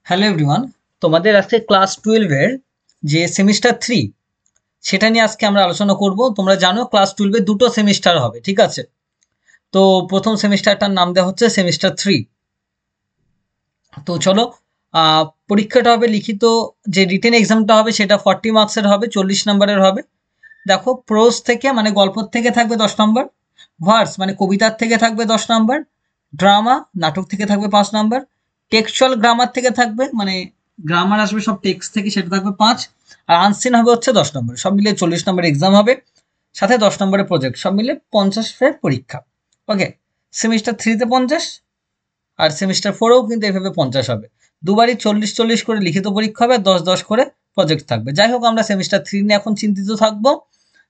Hello everyone, তোমাদের আজকে class 12 এর যে সেমিস্টার 3 সেটা নিয়ে আজকে আমরা আলোচনা করব। তোমরা জানো ক্লাস 12 এ দুটো সেমিস্টার হবে, ঠিক আছে? তো প্রথম সেমিস্টারটার নাম দেওয়া হচ্ছে সেমিস্টার 3। তো চলো, পরীক্ষাটা হবে লিখিত। যে রিটেন এক্সামটা হবে সেটা 40 মার্কসের হবে, 40 নম্বরের হবে। দেখো, প্রোজ থেকে মানে গল্প থেকে থাকবে 10 নম্বর, ভার্স মানে কবিতার থেকে থাকবে 10 নম্বর, ড্রামা নাটক থেকে থাকবে 5 নম্বর, টেক্সচুয়াল গ্রামার থেকে থাকবে মানে গ্রামার আসবে সব টেক্সট থেকে, সেটা থাকবে 5। আর আনসিন হবে হচ্ছে 10 নম্বর। সব মিলিয়ে 40 নম্বর এক্সাম হবে, সাথে 10 নম্বরের প্রজেক্ট, সব মিলে 50 এর পরীক্ষা। ওকে, সেমিস্টার 3-তে 50 আর সেমিস্টার 4-এও কিন্তু এভাবে 50 হবে। দুবারই 40-40 করে লিখিত পরীক্ষা হবে, আর 10-10 করে প্রজেক্ট থাকবে। যাই হোক, আমরা সেমিস্টার 3 নিয়ে এখন চিন্তিত থাকবো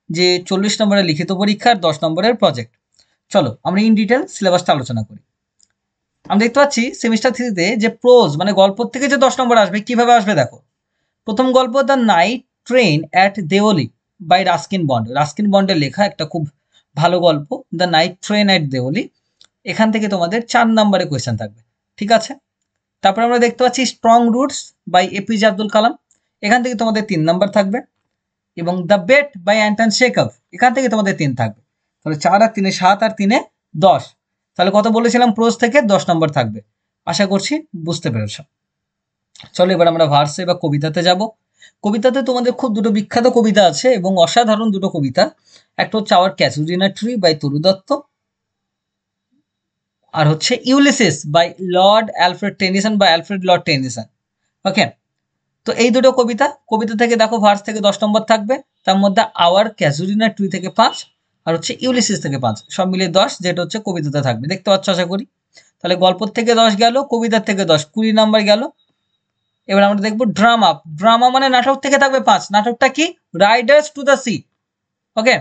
যে 40 নম্বরের লিখিত পরীক্ষা আর 10 নম্বরের প্রজেক্ট। চলো আমরা ইন ডিটেল সিলেবাসটা আলোচনা করি। আমরা দেখতে পাচ্ছি সেমিস্টার 3-তে যে প্রোজ মানে গল্প থেকে যে 10 নম্বর আসবে, কিভাবে আসবে দেখো। প্রথম গল্প the night train at Deoli by Ruskin Bond. Ruskin বন্ডের লেখা একটা খুব ভালো গল্প, the night train at Deoli. এখান থেকে তোমাদের 4 নম্বরে কোয়েশ্চেন থাকবে, ঠিক আছে? তারপর আমরা দেখতে পাচ্ছি strong roots by A P J Abdul Kalam. এখান থেকে তোমাদের 3 নম্বর থাকবে। এবং the bet by Anton Chekhov, এখান থেকে তোমাদের 3 থাকবে। তাহলে 4 আর 3-এ 7 আর 3-এ 10। তাহলে কত বলেছিলাম, প্রোজ থেকে 10 নম্বর থাকবে। আশা করছি বুঝতে পেরেছ। চলো এবার আমরা ভার্সে বা কবিতাতে যাব। কবিতাতে তোমাদের খুব দুটো বিখ্যাত কবিতা আছে এবং অসাধারণ দুটো কবিতা। একটা হচ্ছে our casuarina tree by Toru Dutt, আর হচ্ছে Ulysses by Lord Alfred Tennyson বা অ্যালফ্রেড লর্ড টেনিসন। ওকে, তো এই দুটো কবিতা, কবিতা থেকে দেখো ভার্স থেকে 10 নম্বর থাকবে। তার মধ্যে আওয়ার ক্যাজুরিনা ট্রি থেকে 5, আর হচ্ছে ইউলিসিস থেকে 5, সব মিলিয়ে 10, যেটা হচ্ছে কবিতাতে থাকবে। দেখতে পাচ্ছ আশা করি। তাহলে গল্প থেকে 10 গেল, কবিতার থেকে 10, 20 নাম্বার গেল। এবার আমরা দেখবো ড্রামা। ড্রামা মানে নাটক থেকে থাকবে 5। নাটকটা কি? Riders to the Sea. Okay,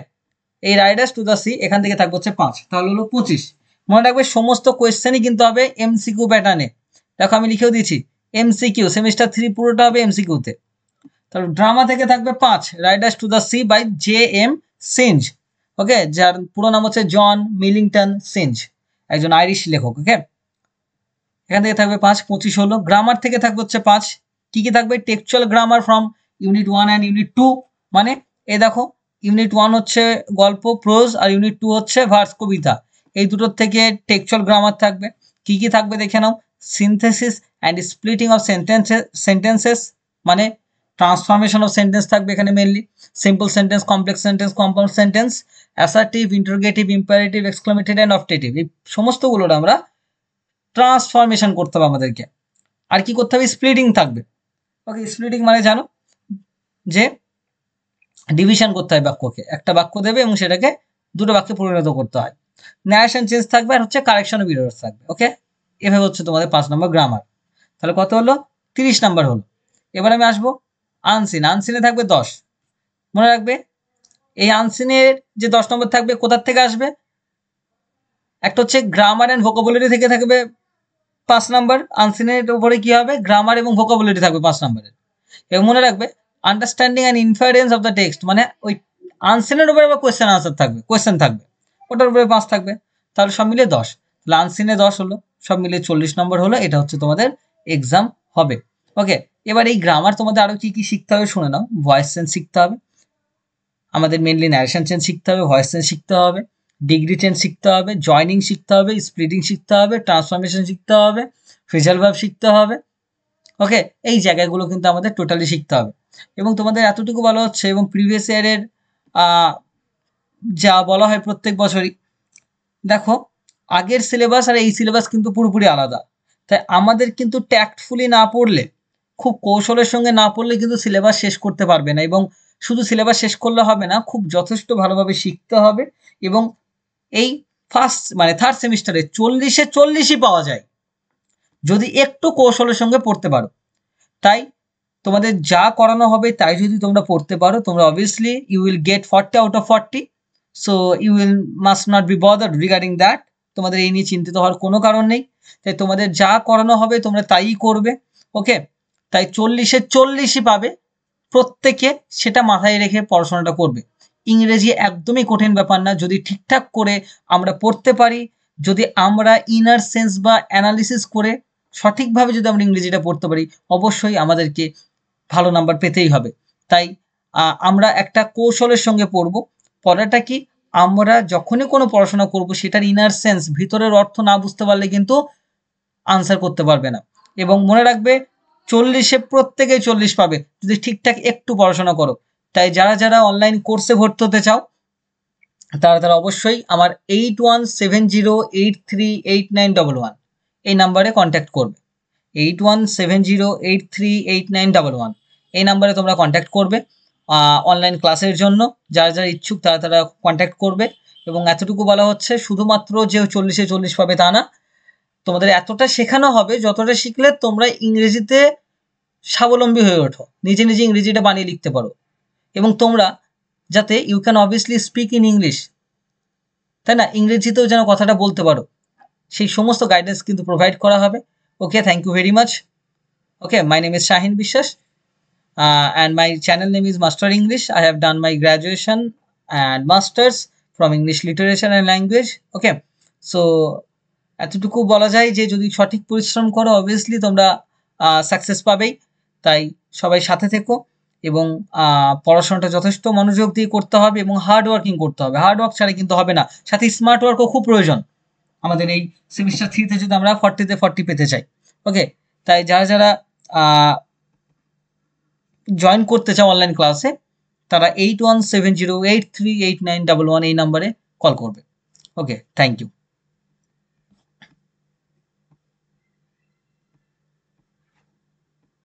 এই রাইডার্স টু দ্য সি এখান থেকে থাকবে হচ্ছে 5, তাহলে হলো 25। মনে রাখবে সমস্ত কোয়েশ্চেনই কিন্তু হবে এমসিকিউ প্যাটার্নে। দেখো আমি লিখেও দিয়েছি, এমসিকিউ, সেমিস্টার 3 পুরোটা হবে এমসিকিউতে। তাহলে ড্রামা থেকে থাকবে 5, Riders to the Sea by J M. Synge. Okay, যার পুরো নাম হচ্ছে জন মিলিংটন সিঞ্জ, একজন আইরিশ লেখক। ওকে, এখান থেকে থাকবে 5, 25 হলো। গ্রামার থেকে থাকবে হচ্ছে 5। কি কি থাকবে? Textual grammar from unit 1 and unit 2। মানে এই দেখো, ইউনিট 1 হচ্ছে গল্প প্রোজ, আর ইউনিট 2 হচ্ছে ভার্স কবিতা। এই দুটোর থেকে টেক্সচুয়াল গ্রামার থাকবে। কি কি থাকবে দেখে নাও। Synthesis and splitting of sentences মানে ট্রান্সফরমেশন অফ সেন্টেন্স থাকবে এখানে mainly. Simple sentence, complex sentence, compound sentence, assertive, interrogative, imperative, exclamative and optative, এই সমস্তগুলোর আমরা ট্রান্সফরমেশন করতে হবে আমাদেরকে। আর কি করতে হবে? স্প্লিটিং থাকবে। ওকে, স্প্লিটিং মানে জানো যে ডিভিশন করতে হয় বাক্যকে, একটা বাক্য দেবে এবং সেটাকে দুটো বাক্যে পরিণত করতে হয়। ন্যারেশন চেঞ্জ থাকবে, আর হচ্ছে কারেকশন অফ এরর্স থাকবে। ওকে, এভাবে হচ্ছে তোমাদের 5 নম্বর গ্রামার। তাহলে কত হলো? 30 নাম্বার হলো। এবার আমি আসবো আনসিন। আনসিনে থাকবে 10। মনে রাখবে এই আনসিনের যে 10 নম্বর থাকবে কোথার থেকে আসবে? একটা হচ্ছে গ্রামার অ্যান্ড ভোকাবুলারি থেকে থাকবে 5 নাম্বার। আনসিনের উপরে কি হবে? গ্রামার এবং ভোকাবুলারি থাকবে 5 নাম্বারের। এবং মনে রাখবে understanding and inference of the text, মানে ওই আনসিনের উপরে আবার কোয়েশ্চেন আনসার থাকবে, কোয়েশ্চেন থাকবে, ওটার উপরে 5 থাকবে। তাহলে সব মিলিয়ে 10। তাহলে আনসিনে 10 হলো, সব মিলিয়ে 40 নম্বর হলো। এটা হচ্ছে তোমাদের এক্সাম হবে। ওকে, এবার এই গ্রামার তোমাদের আরো কি কি শিখতে হবে শুনে নাও। ভয়েস চেঞ্জ শিখতে হবে আমাদের, মেনলি ন্যারেশন চেঞ্জ শিখতে হবে, ভয়েস চেঞ্জ শিখতে হবে, ডিগ্রি চেঞ্জ শিখতে হবে, জয়নিং শিখতে হবে, স্প্লিটিং শিখতে হবে, ট্রান্সফরমেশন শিখতে হবে, ফ্রেজাল ভার্ব শিখতে হবে। ওকে, এই জায়গাগুলো কিন্তু আমাদের টোটালি শিখতে হবে। এবং তোমাদের এতটুকু বলা হচ্ছে, এবং প্রিভিয়াস ইয়ারের যা বলা হয় প্রত্যেক বছরই, দেখো আগের সিলেবাস আর এই সিলেবাস কিন্তু পুরোপুরি আলাদা। তাই আমাদের কিন্তু ট্যাক্টফুলি না পড়লে, খুব কৌশলের সঙ্গে না পড়লে কিন্তু সিলেবাস শেষ করতে পারবে না। এবং শুধু সিলেবাস শেষ করলে হবে না, খুব যথেষ্ট ভালোভাবে শিখতে হবে। এবং এই ফার্স্ট মানে থার্ড সেমিস্টারে 40-এ 40ই পাওয়া যায় যদি একটু কৌশলের সঙ্গে পড়তে পারো। তাই তোমাদের যা করানো হবে তাই যদি তোমরা পড়তে পারো, তোমরা obviously you will get 40 out of 40। So you will must not be bothered regarding that. তোমাদের এই নিয়ে চিন্তিত হওয়ার কোনো কারণ নেই। তাই তোমাদের যা করানো হবে তোমরা তাই করবে। ওকে, তাই 40-এ 40ই পাবে প্রত্যেকে, সেটা মাথায় রেখে পড়াশোনাটা করবে। ইংরেজি একদমই কঠিন ব্যাপার না, যদি ঠিকঠাক করে আমরা পড়তে পারি, যদি আমরা ইনার সেন্স বা অ্যানালিসিস করে সঠিকভাবে যদি আমরা ইংরেজিটা পড়তে পারি অবশ্যই আমাদেরকে ভালো নাম্বার পেতেই হবে। তাই আমরা একটা কৌশলের সঙ্গে পড়ব। পড়াটা কি, আমরা যখনই কোনো পড়াশোনা করব সেটার ইনার সেন্স, ভিতরের অর্থ না বুঝতে পারলে কিন্তু আনসার করতে পারবে না। এবং মনে রাখবে 40-এ প্রত্যেকেই 40 পাবে যদি ঠিকঠাক একটু পড়াশোনা করো। তাই যারা যারা অনলাইন কোর্সে ভর্তি হতে চাও তারা অবশ্যই আমার 8170838911 এই নাম্বারে কন্ট্যাক্ট করবে। 8170838911 এই নাম্বারে তোমরা কন্ট্যাক্ট করবে অনলাইন ক্লাসের জন্য। যারা যারা ইচ্ছুক তারা কন্ট্যাক্ট করবে। এবং এতটুকু বলা হচ্ছে, শুধুমাত্র যে 40-এ 40 পাবে তা না, তোমাদের এতটা শেখানো হবে যতটা শিখলে তোমরা ইংরেজিতে স্বাবলম্বী হয়ে ওঠো, নিজে নিজে ইংরেজিটা বানিয়ে লিখতে পারো, এবং তোমরা যাতে you can obviously speak in English, তাই না, ইংরেজিতেও যেন কথাটা বলতে পারো, সেই সমস্ত গাইডেন্স কিন্তু প্রোভাইড করা হবে। Okay, thank you very much. Okay, my name is Shahin Biswas and my channel name is Master English. I have done my graduation and masters from English literature and language. Okay, so এতটুকু বলা যায় যে যদি সঠিক পরিশ্রম করো অবভিয়াসলি তোমরা success পাবেই। তাই সবাই সাথে থেকো এবং পড়াশোনাটা যথেষ্ট মনোযোগ দিয়ে করতে হবে এবং হার্ড ওয়ার্কিং করতে হবে। হার্ড ওয়ার্ক ছাড়া কিন্তু হবে না, সাথে স্মার্ট ওয়ার্কও খুব প্রয়োজন আমাদের এই সেমিস্টার 3-তে যদি আমরা 40-তে 40 পেতে চাই। ওকে, তাই যারা যারা জয়েন করতে চাও অনলাইন ক্লাসে তারা 8170838911 এই নাম্বারে কল করবে। ওকে, থ্যাংক ইউ।